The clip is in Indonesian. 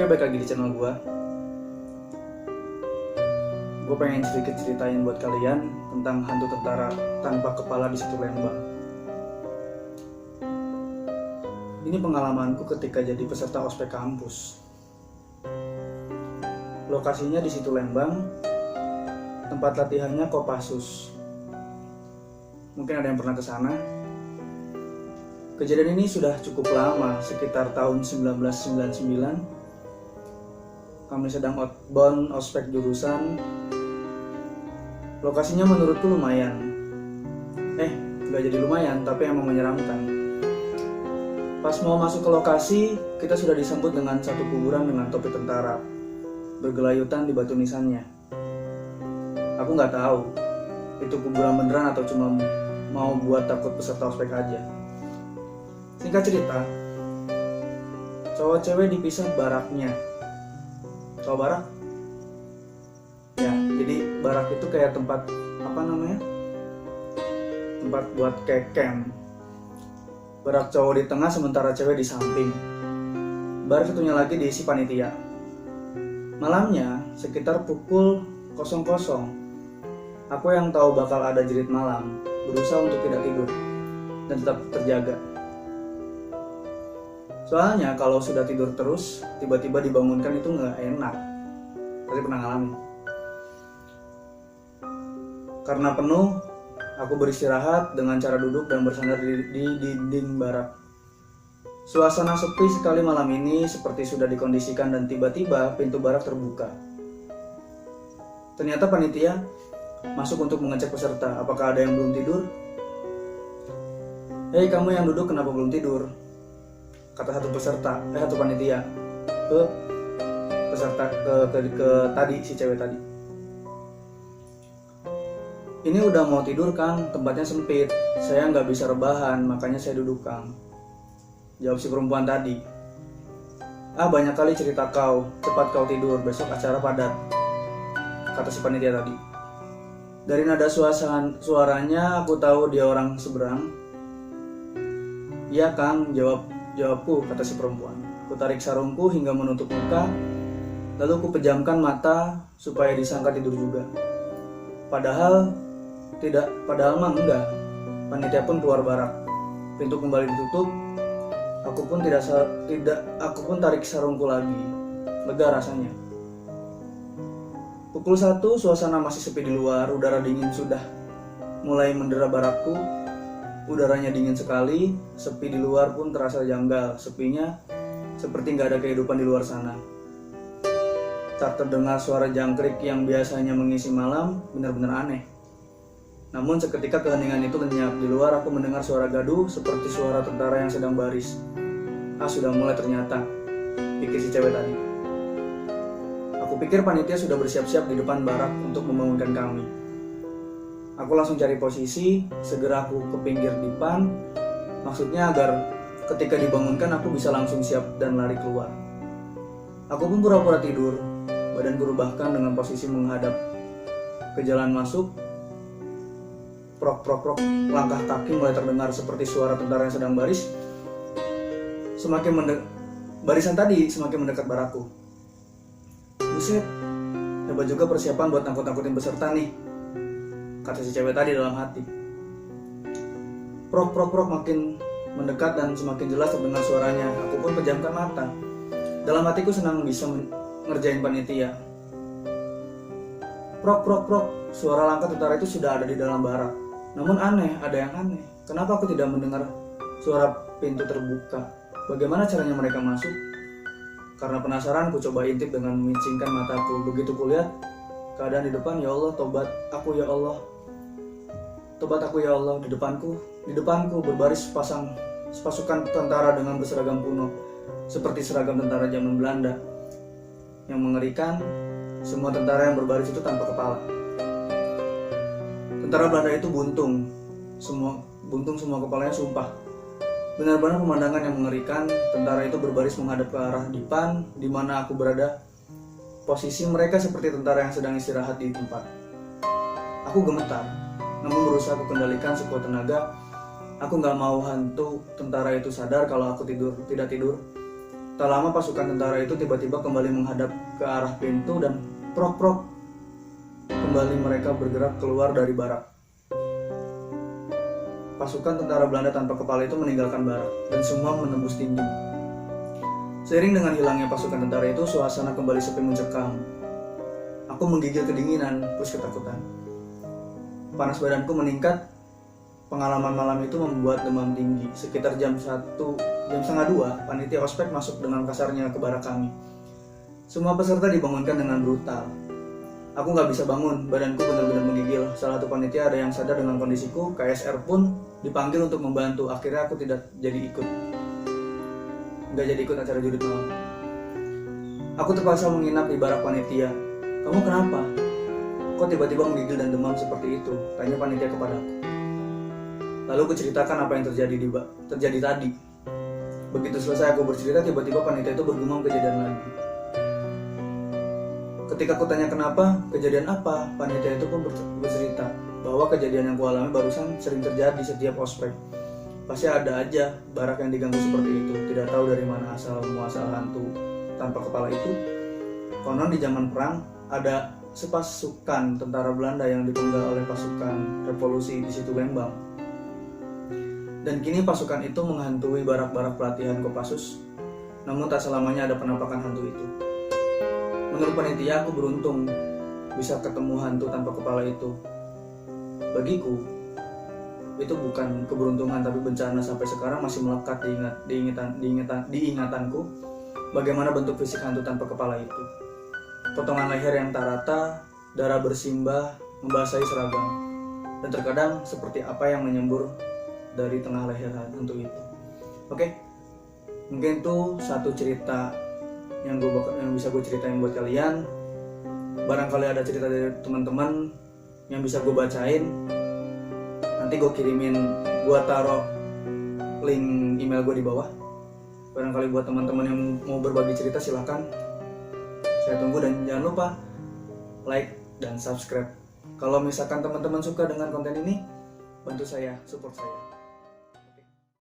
Oke, balik lagi di channel gue. Gue pengen sedikit ceritain buat kalian tentang hantu tentara tanpa kepala di situ Lembang. Ini pengalamanku ketika jadi peserta ospek kampus. Lokasinya di situ Lembang, tempat latihannya Kopassus. Mungkin ada yang pernah ke sana. Kejadian ini sudah cukup lama, sekitar tahun 1999. Kami sedang outbound ospek jurusan. Lokasinya menurutku lumayan. Gak jadi lumayan, tapi emang menyeramkan. Pas mau masuk ke lokasi, kita sudah disambut dengan satu kuburan dengan topi tentara, bergelayutan di batu nisannya. Aku nggak tahu, itu kuburan beneran atau cuma mau buat takut peserta ospek aja. Singkat cerita, cowok cewek dipisah baraknya. Tahu barak? Ya, jadi barak itu kayak tempat tempat buat kayak camp. Barak cowok di tengah sementara cewek di samping. Barak satunya lagi diisi panitia. Malamnya sekitar pukul 00, aku yang tahu bakal ada jerit malam berusaha untuk tidak tidur dan tetap terjaga. Soalnya kalau sudah tidur terus, tiba-tiba dibangunkan itu nggak enak. Pasti pernah ngalamin. Karena penuh, aku beristirahat dengan cara duduk dan bersandar di dinding barak. Suasana sepi sekali malam ini seperti sudah dikondisikan dan tiba-tiba pintu barak terbuka. Ternyata panitia masuk untuk mengecek peserta, apakah ada yang belum tidur? Hei, kamu yang duduk kenapa belum tidur? Kata satu panitia ke peserta ke tadi si cewek tadi. Ini udah mau tidur Kang, tempatnya sempit, saya nggak bisa rebahan, makanya saya duduk Kang. Jawab si perempuan tadi. Banyak kali cerita kau, cepat kau tidur, besok acara padat, kata si panitia tadi. Dari nada suaranya aku tahu dia orang seberang. Iya Kang, jawabku, kata si perempuan. Ku tarik sarungku hingga menutup muka, lalu ku pejamkan mata supaya disangka tidur juga. Padahal mah enggak. Panitia pun keluar barak. Pintu kembali ditutup. Aku pun tarik sarungku lagi. Lega rasanya. Pukul 1, suasana masih sepi di luar, udara dingin sudah mulai mendera barakku. Udaranya dingin sekali, sepi di luar pun terasa janggal. Sepinya seperti nggak ada kehidupan di luar sana. Tak terdengar suara jangkrik yang biasanya mengisi malam, benar-benar aneh. Namun seketika keheningan itu lenyap. Di luar aku mendengar suara gaduh seperti suara tentara yang sedang baris. Sudah mulai ternyata, pikir si cewek tadi. Aku pikir panitia sudah bersiap-siap di depan barak untuk membangunkan kami. Aku langsung cari posisi, segera aku ke pinggir dipan, maksudnya agar ketika dibangunkan aku bisa langsung siap dan lari keluar. Aku pun pura-pura tidur, badanku rubahkan dengan posisi menghadap ke jalan masuk. Prok, langkah kaki mulai terdengar seperti suara tentara yang sedang baris. Barisan tadi semakin mendekat barakku. Buset, hebat juga persiapan buat nakut-nakutin peserta nih, kata si cewek tadi dalam hati. Prok makin mendekat dan semakin jelas terdengar suaranya. Aku pun pejamkan mata. Dalam hatiku senang bisa ngerjain panitia. Prok, suara langkah tentara itu sudah ada di dalam barak. Namun ada yang aneh. Kenapa aku tidak mendengar suara pintu terbuka? Bagaimana caranya mereka masuk? Karena penasaran, ku coba intip dengan memicingkan mataku. Begitu kulihat keadaan di depan, ya Allah, tobat aku ya Allah. Di depanku berbaris sepasukan tentara dengan berseragam kuno, seperti seragam tentara zaman Belanda. Yang mengerikan, semua tentara yang berbaris itu tanpa kepala. Tentara Belanda itu buntung semua kepalanya, sumpah. Benar-benar pemandangan yang mengerikan. Tentara itu berbaris menghadap ke arah dipan di mana aku berada. Posisi mereka seperti tentara yang sedang istirahat di tempat. Aku gemetar, namun berusaha aku kendalikan sekuat tenaga. Aku nggak mau hantu tentara itu sadar kalau aku tidak tidur. Tak lama pasukan tentara itu tiba-tiba kembali menghadap ke arah pintu dan prok-prok kembali mereka bergerak keluar dari barak. Pasukan tentara Belanda tanpa kepala itu meninggalkan barak dan semua menembus dinding. Seiring dengan hilangnya pasukan tentara itu, suasana kembali sepi mencekam. Aku menggigil kedinginan plus ketakutan. Panas badanku meningkat. Pengalaman malam itu membuat demam tinggi. Sekitar jam 1:30, panitia ospek masuk dengan kasarnya ke barak kami. Semua peserta dibangunkan dengan brutal. Aku nggak bisa bangun, badanku benar-benar menggigil. Salah satu panitia ada yang sadar dengan kondisiku, KSR pun dipanggil untuk membantu. Akhirnya aku nggak jadi ikut acara jurit malam. Aku terpaksa menginap di barak panitia. Kamu kenapa? Kok tiba-tiba menggigil dan demam seperti itu? Tanya panitia kepadaku. Lalu aku ceritakan apa yang terjadi tadi. Begitu selesai aku bercerita, tiba-tiba panitia itu bergumam kejadian lagi. Ketika aku tanya kenapa, kejadian apa, panitia itu pun bercerita bahwa kejadian yang kualami barusan sering terjadi setiap ospek. Pasti ada aja barak yang diganggu seperti itu. Tidak tahu dari mana asal muasal hantu tanpa kepala itu. Konon di zaman perang ada sepasukan tentara Belanda yang dipenggal oleh pasukan revolusi di situ Lembang. Dan kini pasukan itu menghantui barak-barak pelatihan Kopassus. Namun tak selamanya ada penampakan hantu itu. Menurut panitia, aku beruntung bisa ketemu hantu tanpa kepala itu. Bagiku, itu bukan keberuntungan tapi bencana. Sampai sekarang masih melekat di ingatanku bagaimana bentuk fisik hantu tanpa kepala itu. Potongan leher yang tak rata, darah bersimbah membasahi seragam, dan terkadang seperti apa yang menyembur dari tengah leher hantu itu. Oke, mungkin itu satu cerita yang bisa gue ceritain buat kalian. Barangkali ada cerita dari teman-teman yang bisa gue bacain, nanti gue kirimin, gue taruh link email gue di bawah. Barangkali buat teman-teman yang mau berbagi cerita, silahkan. Saya tunggu, dan jangan lupa like dan subscribe. Kalau misalkan teman-teman suka dengan konten ini, bantu saya, support saya.